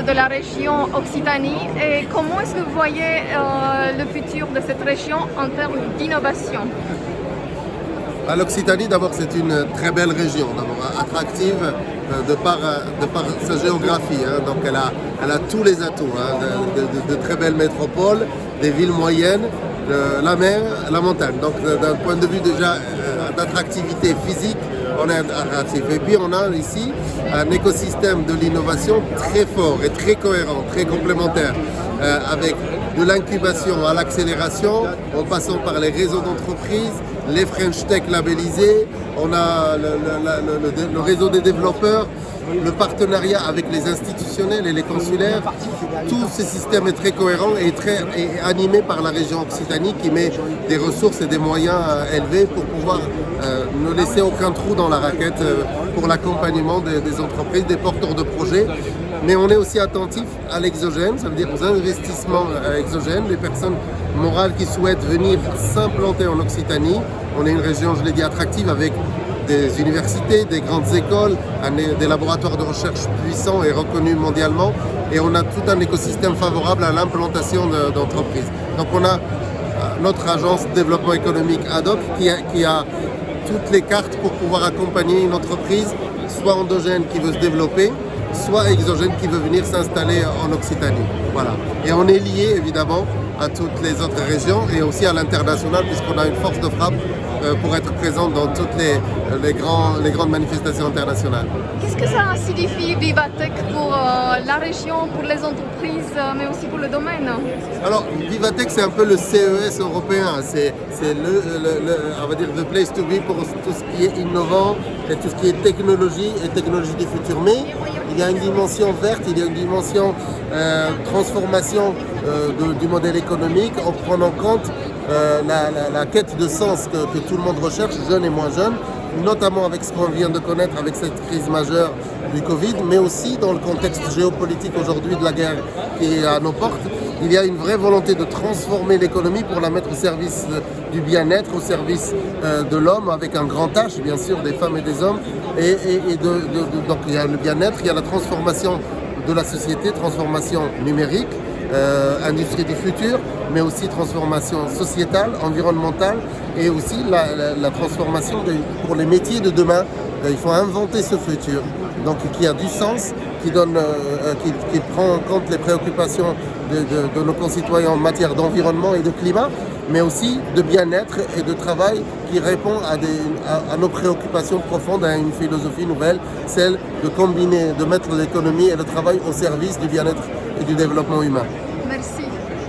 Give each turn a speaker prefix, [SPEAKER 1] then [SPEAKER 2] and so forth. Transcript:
[SPEAKER 1] de la région Occitanie et comment est-ce que vous voyez le futur de cette région en termes d'innovation?
[SPEAKER 2] L'Occitanie, d'abord, c'est une très belle région, attractive de par sa géographie. Donc elle a tous les atouts, de très belles métropoles, des villes moyennes, la mer, la montagne. Donc d'un point de vue déjà d'attractivité physique, on est attractif. Et puis on a ici un écosystème de l'innovation très fort et très cohérent, très complémentaire, avec de l'incubation à l'accélération, en passant par les réseaux d'entreprises, les French Tech labellisés, on a le réseau des développeurs, le partenariat avec les institutionnels et les consulaires. Tout ce système est très cohérent et animé par la région Occitanie qui met des ressources et des moyens élevés pour pouvoir ne laisser aucun trou dans la raquette pour l'accompagnement des entreprises, des porteurs de projets. Mais on est aussi attentif à l'exogène, ça veut dire aux investissements exogènes, les personnes morales qui souhaitent venir s'implanter en Occitanie. On est une région, je l'ai dit, attractive avec des universités, des grandes écoles, des laboratoires de recherche puissants et reconnus mondialement. Et on a tout un écosystème favorable à l'implantation d'entreprises. Donc on a notre agence de développement économique ad hoc qui a toutes les cartes pour pouvoir accompagner une entreprise, soit endogène qui veut se développer, soit exogène qui veut venir s'installer en Occitanie. Voilà. Et on est lié évidemment à toutes les autres régions et aussi à l'international puisqu'on a une force de frappe pour être présent dans toutes les grandes manifestations internationales.
[SPEAKER 1] Qu'est-ce que ça signifie Vivatech pour la région, pour les entreprises, mais aussi pour le domaine?
[SPEAKER 2] Alors, Vivatech, c'est un peu le CES européen. C'est on va dire, the place to be pour tout ce qui est innovant et tout ce qui est technologie et technologie du futur. Mais il y a une dimension verte, il y a une dimension transformation du modèle économique en prenant en compte la quête de sens que tout le monde recherche, jeunes et moins jeunes, notamment avec ce qu'on vient de connaître avec cette crise majeure du Covid, mais aussi dans le contexte géopolitique aujourd'hui de la guerre qui est à nos portes. Il y a une vraie volonté de transformer l'économie pour la mettre au service du bien-être, au service de l'homme, avec un grand H, bien sûr, des femmes et des hommes. Donc il y a le bien-être, il y a la transformation de la société, transformation numérique, industrie du futur, mais aussi transformation sociétale, environnementale et aussi la transformation pour les métiers de demain. Il faut inventer ce futur, donc qui a du sens, qui prend en compte les préoccupations de nos concitoyens en matière d'environnement et de climat, mais aussi de bien-être et de travail qui répond à nos préoccupations profondes, à une philosophie nouvelle, celle de combiner, de mettre l'économie et le travail au service du bien-être et du développement humain.